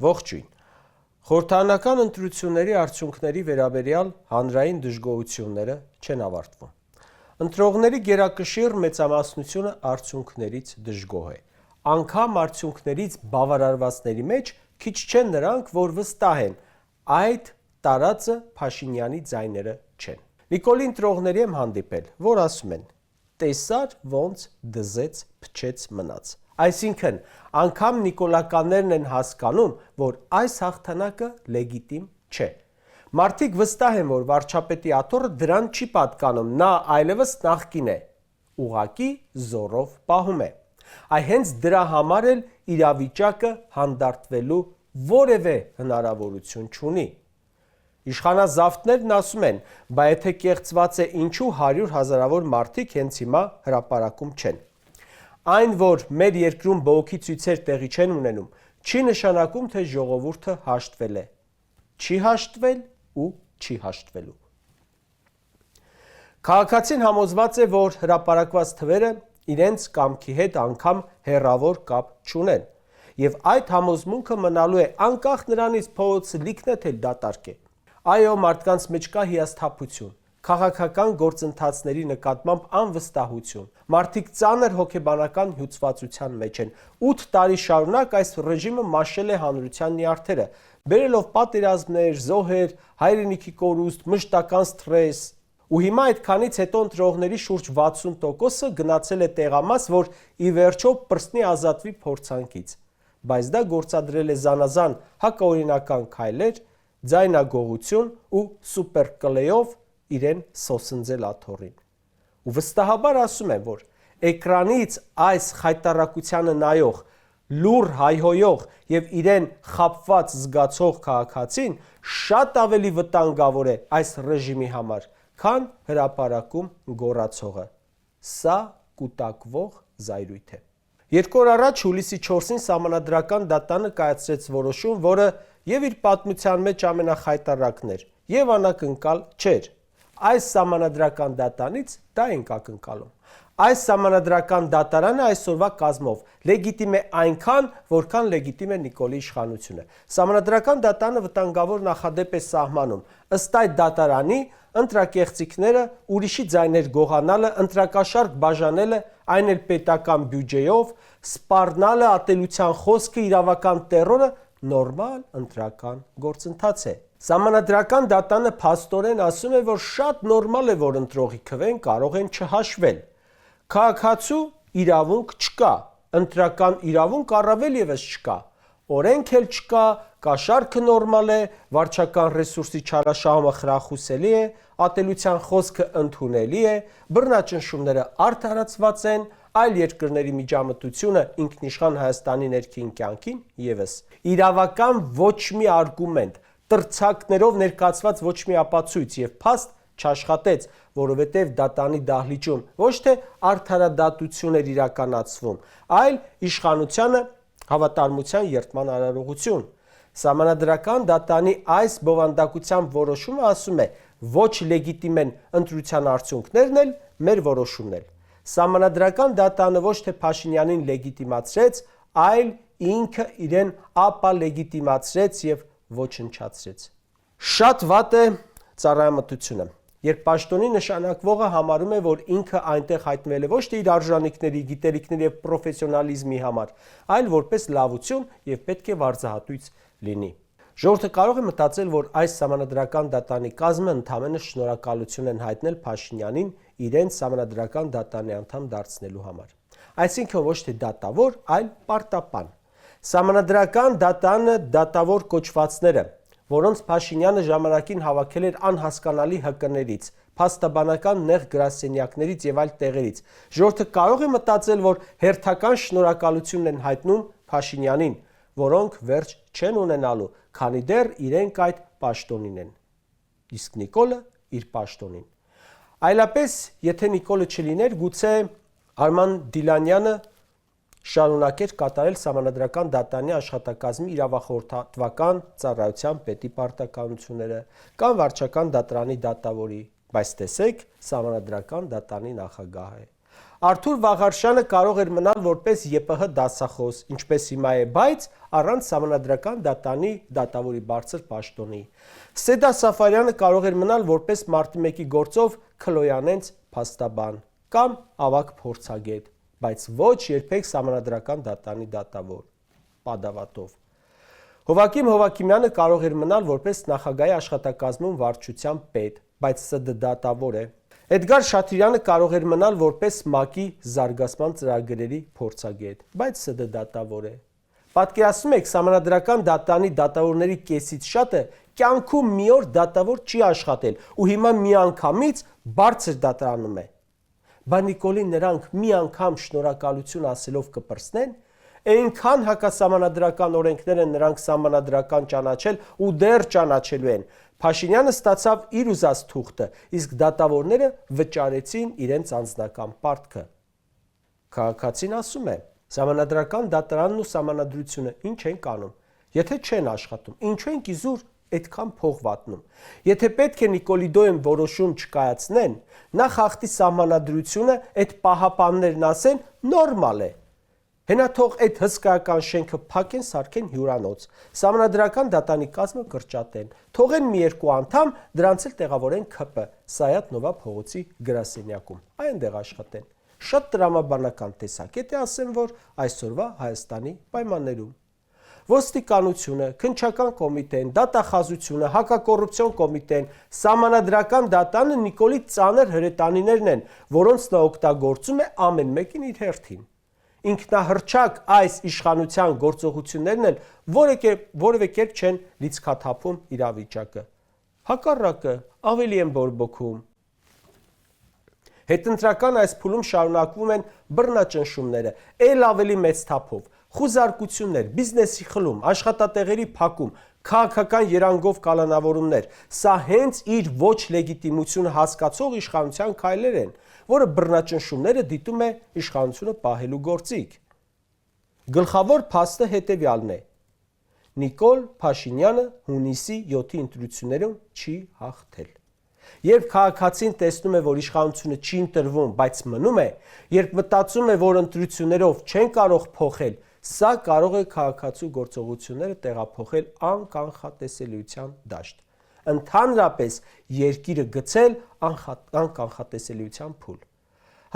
Ողջույն։ Խորհրդարանական ընտրությունների արդյունքների վերաբերյալ հանրային դժգոհությունները չեն ավարտվում։ Ընտրողների գերակշիռ մեծամասնությունը արդյունքներից դժգոհ է։ Անգամ արդյունքներից բավարարվածների մեջ քիչ չեն նրանք, որ վստահ են, այդ տարածը Փաշինյանի ձայները չեն։ Նիկոլի ընտրողների եմ հանդիպել, որ ասում են. տեսար ոնց դզեց, փչեց մնաց։ Այսինքն, անգամ նիկոլականներն են հասկանում, որ այս հաղթանակը լեգիտիմ չէ։ Մարդիկ վստահ են, որ վարչապետի աթոռը դրան չի պատկանում, նա այլևս նախկին է, ուղղակի զորով պահում է։ Այ հենց դրա համար էլ իրավիճակը հանդարտվելու որևէ հնարավորություն չունի։ Իշխանազավթներն ասում են, բա եթե կեղծված է, ինչու 100 հազարավոր մարդիկ հենց հիմա հրապարակում չեն։ Այն, որ մեր երկրում բողոքի ցույցեր տեղի չեն ունենում, չի նշանակում, թե ժողովուրդը հաշտվել է։ Չի հաշտվել ու չի հաշտվելու։ Քաղաքացին համոզված է, որ հրապարակված թվերը իրենց կամքի հետ անգամ հեռավոր կապ չունեն, եւ այդ համոզմունքը մնալու է անկախ նրանից փողոցը լիքն է թե դատարկ է։ Այո, մարդկանց մեջ կա հիասթափություն, քաղաքական գործընթացների նկատմամբ անվստահություն։ Մարդիկ ծանր հոգեբանական հյուծվածության մեջ են։ 8 տարի շարունակ այս ռեժիմը մաշել է հանրության նյարդերը, բերելով պատերազմներ, զոհեր, հայրենիքի կորուստ, մշտական սթրես։ Ու հիմա այդքանից հետո ընտրողների շուրջ 60%-ը գնացել է տեղամաս, որ ի վերջո պրծնի ազատվի փորձանքից։ Բայց դա գործադրել է զանազան հակաօրինական քայլեր, ձայնագողություն ու սուպերկլեյով իրեն սոսնձել աթոռին։ Ու վստահաբար ասում եմ, որ էկրանից այս խայտառակությանը նայող, լուր հայհոյող եւ իրեն խաբված զգացող քաղաքացին շատ ավելի վտանգավոր է այս ռեժիմի համար, քան հրապարակում գոռացողը։ Սա կուտակվող զայրույթ է։ 2 օր առաջ հուլիսի 4-ին Սահմանադրական դատանը կայացրեց որոշում, որը եւ իր պատմության մեջ ամենախայտառակն էր եւ անակնկալ չէր։ Այս Սահմանադրական դատանից դա ենք ակնկալում։ Այս Սահմանադրական դատարանը այսօրվա կազմով լեգիտիմ է այնքան, որքան լեգիտիմ է Նիկոլի իշխանությունը։ Սահմանադրական դատանը վտանգավոր նախադեպ է սահմանում։ Ըստ այդ դատարանի ընտրակեղծիքները, ուրիշի ձայներ գողանալը, ընտրակաշառք բաժանելը, այն էլ պետական բյուջեով, սպառնալը, ատելության խոսքը, իրավական տեռորը նորմալ ընտրական գործընթաց է։ Սահմանադրական դատանը փաստորեն ասում է, որ շատ նորմալ է, որ ընտրողի քվեն կարող են չհաշվել։ Քաղաքացու իրավունք չկա, ընտրական իրավունք առավել եւս չկա, օրենք էլ չկա, կաշառքը նորմալ է, վարչական ռեսուրսի չարաշահումը խրախուսելի է, ատելության խոսքը ընդունելի է, բռնաճնշումները արդարացված են, այլ երկրների միջամտությունը ինքնիշխան Հայաստանի ներքին կյանքին եւս։ Իրավական ոչ մի արգումենտ, տրցակներով ներկայացված ոչ մի ապացույց եւ փաստ չաշխատեց, որովհետև դատանի դահլիճում ոչ թե արդարադատություն էր իրականացվում, այլ իշխանությանը հավատարմության երդման արարողություն։ Սահմանադրական դատանի այս բովանդակության որոշումը ասում է, ոչ լեգիտիմ են ընտրության արդյունքներն էլ, մեր որոշումն էլ։ Սահմանադրական դատանը ոչ թե Փաշինյանին լեգիտիմացրեց, այլ ինքը իրեն ապալեգիտիմացրեց եւ ոչնչացրեց։ Շատ վատ է ծառայամտությունը, երբ պաշտոնի նշանակվողը համարում է, որ ինքը այնտեղ հայտնվել է ոչ թե իր արժանինքների, գիտելիքների եւ պրոֆեսիոնալիզմի համար, այլ որպես լավություն եւ պետք է վարձահատույց լինի։ Ժողովուրդը կարող է մտածել, որ այս Սահմանադրական դատանի կազմը ընդհանրապես շնորհակալություն են հայտնել Փաշինյանին իրենց Սահմանադրական դատանի անդամ դարձնելու համար։ Այսինքն ոչ թե դատավոր, այլ պարտապան։ Սահմանադրական դատանը դատավոր կոչվածները, որոնց Փաշինյանը ժամանակին հավաքել էր անհասկանալի ՀԿ-ներից, փաստաբանական նեղ գրասենյակներից եւ այլ տեղերից։ Ժողովուրդը կարող է մտածել, որ հերթական շնորհակալություն են հայտնում Փաշինյանին, որոնք վերջ չեն ունենալու, քանի դեռ իրենք այդ պաշտոնին են։ Իսկ Նիկոլը իր պաշտոնին։ Այլապես, եթե Նիկոլը չլիներ, գուցե Արման Դիլանյանը շարունակեր կատարել Սահմանադրական դատանի աշխատակազմի իրավախորհրդատվական ծառայության պետի պարտականությունները կամ վարչական դատարանի դատավորի, բայց տեսեք, Սահմանադրական դատանի նախագահ է։ Արթուր Վաղարշյանը կարող էր մնալ որպես ԵՊՀ դասախոս, ինչպես հիմա է, բայց առանց Սահմանադրական դատանի դատավորի բարձր պաշտոնի։ Սեդա Սաֆարյանը կարող էր մնալ որպես մարտի 1-ի գործով Քլոյանենց փաստաբան կամ ավագ փորձագետ, բայց ոչ երբեք Սահմանադրական դատանի դատավոր, պատավատով։ Հովակիմ Հովակիմյանը կարող էր մնալ որպես նախագահի աշխատակազմում վարչության պետ, բայց ՍԴ դատավոր է։ Էդգար Շաթիրյանը կարող էր մնալ որպես ՄԱԿ-ի զարգացման ծրագրերի փորձագետ, բայց ՍԴ դատավոր է։ Պատկերացնում եք, Սահմանադրական դատանի դատավորների կեսից շատը կյանքում մի օր դատավոր չի աշխատել ու հիմա միանգամից բարձր դատարանում է։ Բա Նիկոլին նրանք մի անգամ շնորհակալություն ասելով կպրծնեն, այնքան հակասահմանադրական օրենքներ են նրանք սահմանադրական ճանաչել ու դեռ ճանաչելու են։ Փաշինյանը ստացավ իր ուզած թուղթը, իսկ դատավորները վճարեցին իրենց անձնական պարտքը։ Քաղաքացին ասում է. Սահմանադրական դատարանն ու սահմանադրությունը ինչ են կանում։ Եթե չեն աշխատում, ինչու են իզուր այդքան փող վատնում։ Եթե պետք է Նիկոլիդոյեն որոշում չկայացնեն, նախ հաղթի սահմանադրությունը, այդ պահապաններն ասեն նորմալ է։ Հենա թող այդ հսկայական շենքը փակեն, սարքեն հյուրանոց, Սահմանադրական դատանի կազմը կրճատեն, թողեն մի երկու անդամ, դրանց էլ տեղավորեն ՔՊ, Սայաթ Նովա փողոցի գրասենյակում, այնտեղ աշխատեն։ Շատ տրամաբանական տեսակետ է, ասեմ, որ այսօրվա Հայաստանի պայմաններում։ Ոստիկանությունը, քննչական կոմիտեն, դատախազությունը, հակակոռուպցիոն կոմիտեն, Սահմանադրական դատանը Նիկոլի ծանր հրետանիներն են, որոնց նա օգտագործում է ամեն մեկին իր հերթին։ Ինքնահռչակ այս իշխանության գործողություններն էլ որևէ կերպ չեն լիցքաթափում իրավիճակը։ Հակառակը ավելի են բորբոքում։ Հետընտրական այս փուլում շարունակվում են բռնաճնշումները, ել ավելի մեծ թափով, խուզարկություններ, բիզնեսի խլում, աշխատատեղերի փակում, քաղաքական երանգով կալանավորումներ։ Սա հենց իր ոչ լեգիտիմությունը հասկացող իշխանության քայլեր են, որը բռնաճնշումները դիտում է իշխանությունը պահելու գործիք։ Գլխավոր փաստը հետևյալն է. Նիկոլ Փաշինյանը հունիսի 7-ի ընտրություններում չի հաղթել։ Երբ քաղաքացին տեսնում է, որ իշխանությունը չի ընտրվում, բայց մնում է, երբ մտածում է, որ ընտրություններով չեն կարող փոխել, սա կարող է քաղաքացու գործողությունները տեղափոխել անկանխատեսելիության դաշտ, ընդհանրապես երկիրը գցել անկանխատեսելիության փուլ։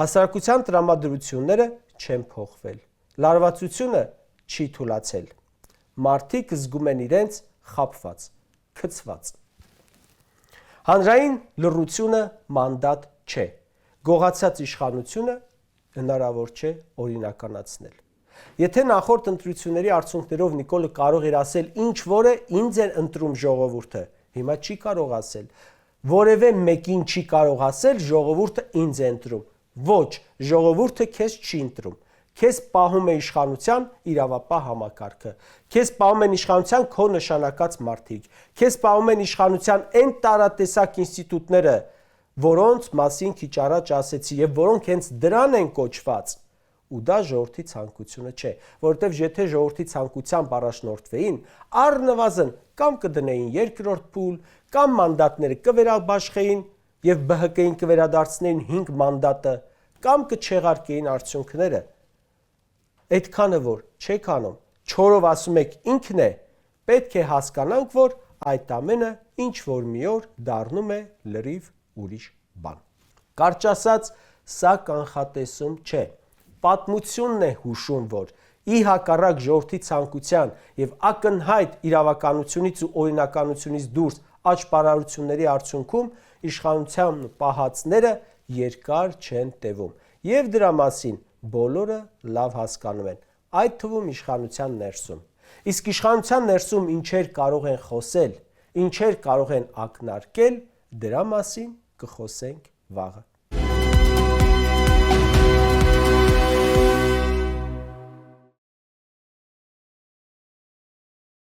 Հասարակության տրամադրությունները չեն փոխվել, լարվածությունը չի թուլացել, մարդիկ զգում են իրենց խաբված, քցված։ Հանրային լռությունը մանդատ չէ, գողացած իշխանությունը հնարավոր չէ օրինականացնել։ Եթե նախորդ ընտրությունների արդյունքներով Նիկոլը կարող էր ասել ինչ որ է ինձ էր ընտրում ժողովուրդը, հիմա չի կարող ասել, որևէ մեկին չի կարող ասել ժողովուրդը ինձ է ընտրում, ոչ, ժողովուրդը քեզ չի ընտրում, քեզ պահում է իշխանության իրավապահ համակարգը, քեզ պահում են իշխանության քո նշանակած մարդիկ, քեզ պահում են իշխանության այն տարատեսակ ինստիտուտները, որոնց մասին քիչ առաջ ասեցի եւ որոնք հենց դրան են կոչված, ու դա ժողովրդի ցանկությունը չէ, որովհետեւ եթե ժողովրդի ցանկությամբ առաջնորդվեին, առնվազն կամ կդնեին երկրորդ փուլ, կամ մանդատները կվերաբաշխեին եւ ԲՀԿ-ին կվերադարձնեին 5 մանդատը, կամ կչեղարկեին արդյունքները։ Այդքանը որ չեք անում, չորով ասում եք ինքն է, պետք է հասկանանք, որ այդ ամենը ինչ որ մի օր դառնում է լրիվ ուրիշ բան։ Կարճ ասած, սա կանխատեսում չէ։ Պատմությունն է հուշում, որ ի հակառակ ժողովրդի ցանկության եւ ակնհայտ իրավականությունից ու օրինականությունից դուրս աճպարարությունների արդյունքում իշխանության պահածները երկար չեն տևում եւ դրա մասին բոլորը լավ հասկանում են, այդ թվում իշխանության ներսում։ Իսկ իշխանության ներսում ինչեր կարող են խոսել, ինչեր կարող են ակնարկել, դրա մասին կխոսենք վաղը։